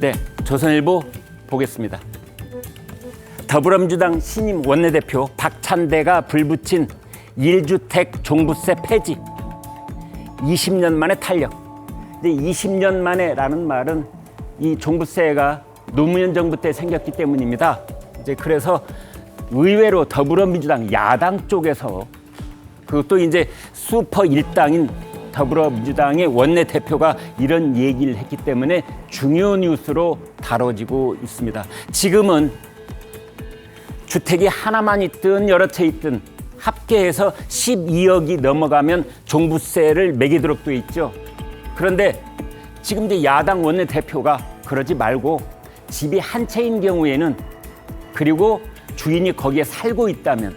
네, 조선일보 보겠습니다. 더불어민주당 신임 원내대표 박찬대가 불붙인 1주택 종부세 폐지 20년 만에 탄력. 근데 20년 만에라는 말은 이 종부세가 노무현 정부 때 생겼기 때문입니다. 이제 그래서 의외로 더불어민주당 야당 쪽에서 그것도 이제 슈퍼 일당인 더불어민주당의 원내대표가 이런 얘기를 했기 때문에 중요 뉴스로 다뤄지고 있습니다. 지금은 주택이 하나만 있든 여러 채 있든 합계해서 12억이 넘어가면 종부세를 매기도록 돼 있죠. 그런데 지금 이제 야당 원내대표가 그러지 말고 집이 한 채인 경우에는 그리고 주인이 거기에 살고 있다면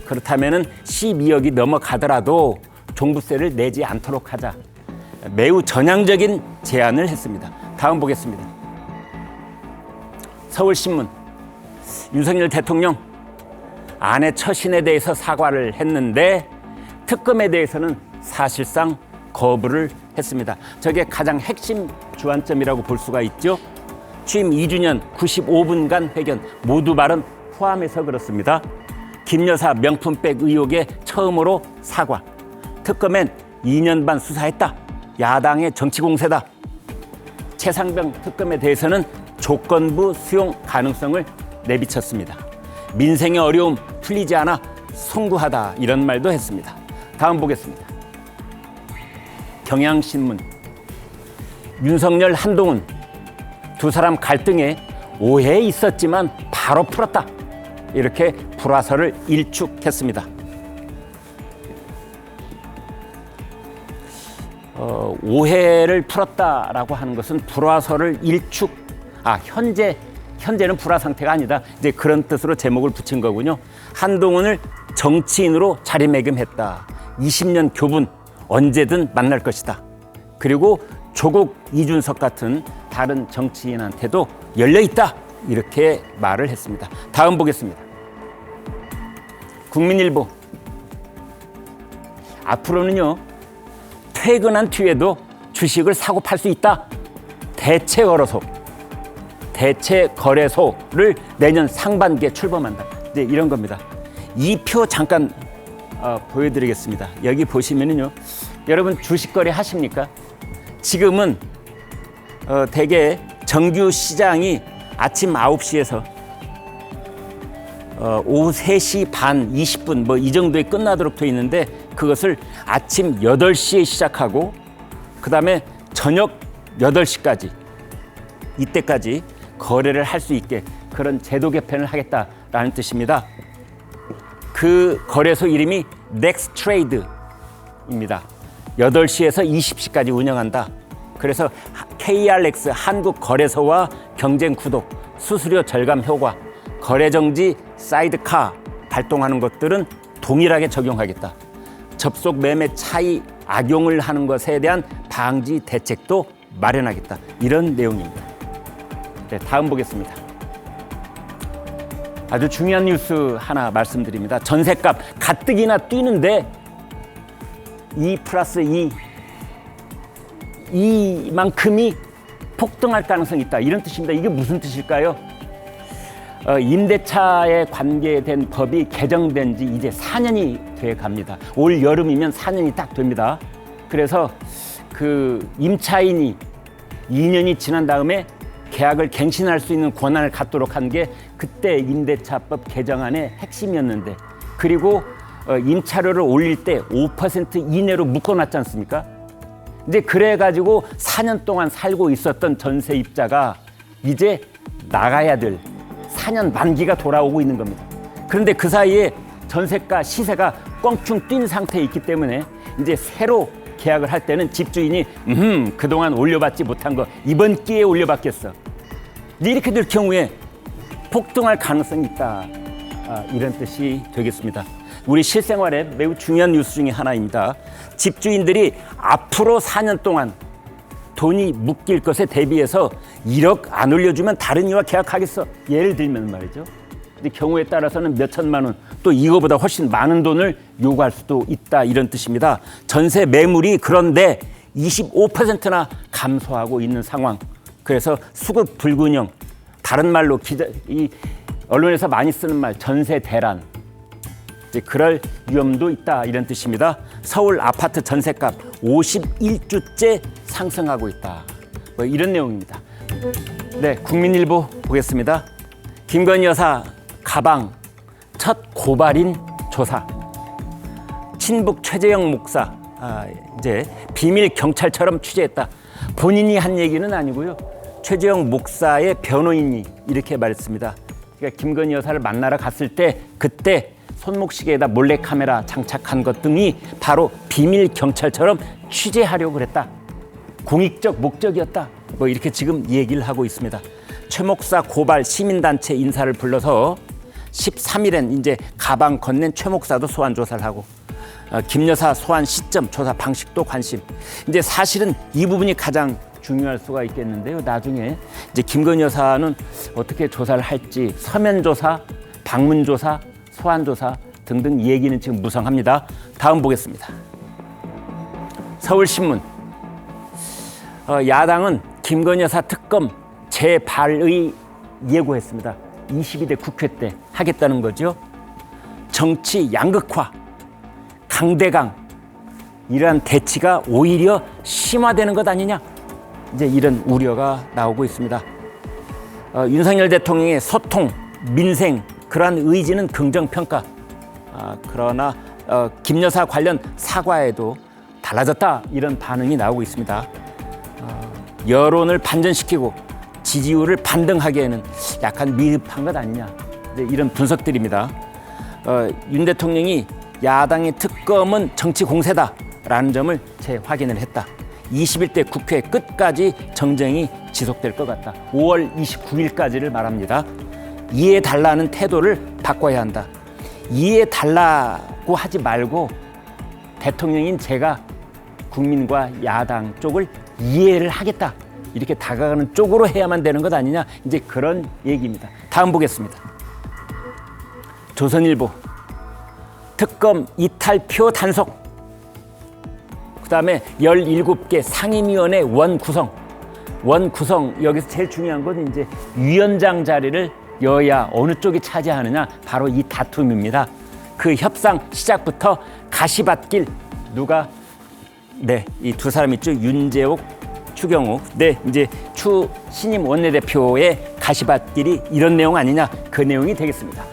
그렇다면은 12억이 넘어가더라도 종부세를 내지 않도록 하자. 매우 전향적인 제안을 했습니다. 다음 보겠습니다. 서울신문. 윤석열 대통령 아내 처신에 대해서 사과를 했는데 특검에 대해서는 사실상 거부를 했습니다. 저게 가장 핵심 주안점이라고 볼 수가 있죠. 취임 2주년 95분간 회견 모두 발언 포함해서 그렇습니다. 김 여사 명품백 의혹에 처음으로 사과. 특검엔 2년 반 수사했다. 야당의 정치 공세다. 최상병 특검에 대해서는 조건부 수용 가능성을 내비쳤습니다. 민생의 어려움 풀리지 않아 송구하다 이런 말도 했습니다. 다음 보겠습니다. 경향신문. 윤석열 한동훈 두 사람 갈등에 오해 있었지만 바로 풀었다. 이렇게 불화설을 일축했습니다. 오해를 풀었다라고 하는 것은 불화설을 현재는 불화 상태가 아니다. 이제 그런 뜻으로 제목을 붙인 거군요. 한동훈을 정치인으로 자리매김했다. 20년 교분 언제든 만날 것이다. 그리고 조국 이준석 같은 다른 정치인한테도 열려있다. 이렇게 말을 했습니다. 다음 보겠습니다. 국민일보. 앞으로는요. 퇴근한 뒤에도 주식을 사고 팔 수 있다. 대체거래소를 내년 상반기에 출범한다. 네, 이런 겁니다. 이 표 잠깐 보여드리겠습니다. 여기 보시면은요, 여러분 주식 거래 하십니까? 지금은 대개 정규 시장이 아침 9시에서 오후 3시 반 20분 뭐 이 정도에 끝나도록 돼 있는데 그것을 아침 8시에 시작하고 그다음에 저녁 8시까지 이때까지 거래를 할 수 있게 그런 제도 개편을 하겠다라는 뜻입니다. 그 거래소 이름이 넥스트레이드입니다. 8시에서 20시까지 운영한다. 그래서 KRX 한국거래소와 경쟁 구독, 수수료 절감 효과, 거래정지 사이드카 발동하는 것들은 동일하게 적용하겠다. 접속 매매 차이 악용을 하는 것에 대한 방지 대책도 마련하겠다. 이런 내용입니다. 네, 다음 보겠습니다. 아주 중요한 뉴스 하나 말씀드립니다. 전셋값 가뜩이나 뛰는데 2+2 이만큼이 폭등할 가능성이 있다. 이런 뜻입니다. 이게 무슨 뜻일까요? 임대차에 관계된 법이 개정된 지 이제 4년이 돼 갑니다. 올 여름이면 4년이 딱 됩니다. 그래서 그 임차인이 2년이 지난 다음에 계약을 갱신할 수 있는 권한을 갖도록 한 게 그때 임대차법 개정안의 핵심이었는데 그리고 임차료를 올릴 때 5% 이내로 묶어놨지 않습니까? 이제 그래가지고 4년 동안 살고 있었던 전세입자가 이제 나가야 될 4년 만기가 돌아오고 있는 겁니다. 그런데 그 사이에 전세가 시세가 껑충 뛴 상태에 있기 때문에 이제 새로 계약을 할 때는 집주인이 그동안 올려받지 못한 거 이번 기회에 올려받겠어. 이렇게 될 경우에 폭등할 가능성이 있다. 이런 뜻이 되겠습니다. 우리 실생활에 매우 중요한 뉴스 중에 하나입니다. 집주인들이 앞으로 4년 동안 돈이 묶일 것에 대비해서 1억 안 올려주면 다른 이와 계약하겠어. 예를 들면 말이죠. 근데 경우에 따라서는 몇 천만 원, 또 이거보다 훨씬 많은 돈을 요구할 수도 있다. 이런 뜻입니다. 전세 매물이 그런데 25%나 감소하고 있는 상황. 그래서 수급 불균형, 다른 말로 이 언론에서 많이 쓰는 말 전세 대란, 이제 그럴 위험도 있다 이런 뜻입니다. 서울 아파트 전세값 51주째 상승하고 있다. 뭐 이런 내용입니다. 네, 국민일보 보겠습니다. 김건희 여사 가방 첫 고발인 조사. 친북 최재형 목사 이제 비밀 경찰처럼 취재했다. 본인이 한 얘기는 아니고요. 최재형 목사의 변호인이 이렇게 말했습니다. 그러니까 김건희 여사를 만나러 갔을 때 그때 손목시계에다 몰래카메라 장착한 것 등이 바로 비밀 경찰처럼 취재하려고 그랬다. 공익적 목적이었다. 뭐 이렇게 지금 얘기를 하고 있습니다. 최 목사 고발 시민단체 인사를 불러서 13일엔 이제 가방 건넨 최 목사도 소환 조사를 하고 김 여사 소환 시점, 조사 방식도 관심. 이제 사실은 이 부분이 가장 중요할 수가 있겠는데요. 나중에 이제 김건희 여사는 어떻게 조사를 할지 서면 조사, 방문 조사, 소환 조사 등등 얘기는 지금 무성합니다. 다음 보겠습니다. 서울신문. 야당은 김건희 여사 특검 재발의 예고했습니다. 22대 국회 때 하겠다는 거죠. 정치 양극화, 강대강 이러한 대치가 오히려 심화되는 것 아니냐, 이제 이런 우려가 나오고 있습니다. 윤석열 대통령의 소통, 민생 그러한 의지는 긍정평가. 그러나 김 여사 관련 사과에도 달라졌다 이런 반응이 나오고 있습니다. 여론을 반전시키고 지지율을 반등하기에는 약간 미흡한 것 아니냐, 이런 분석들입니다. 윤 대통령이 야당의 특검은 정치 공세다라는 점을 재확인을 했다. 21대 국회 끝까지 정쟁이 지속될 것 같다. 5월 29일까지를 말합니다. 이해달라는 태도를 바꿔야 한다. 이해달라고 하지 말고 대통령인 제가 국민과 야당 쪽을 이해를 하겠다, 이렇게 다가가는 쪽으로 해야만 되는 것 아니냐, 이제 그런 얘기입니다. 다음 보겠습니다. 조선일보. 특검 이탈표 단속. 그다음에 17개 상임위원회 원구성. 여기서 제일 중요한 건 이제 위원장 자리를 여야 어느 쪽이 차지하느냐, 바로 이 다툼입니다. 그 협상 시작부터 가시밭길 누가, 네, 이 두 사람 있죠. 윤재옥, 추경호. 네, 이제 추 신임 원내대표의 가시밭길이 이런 내용 아니냐, 그 내용이 되겠습니다.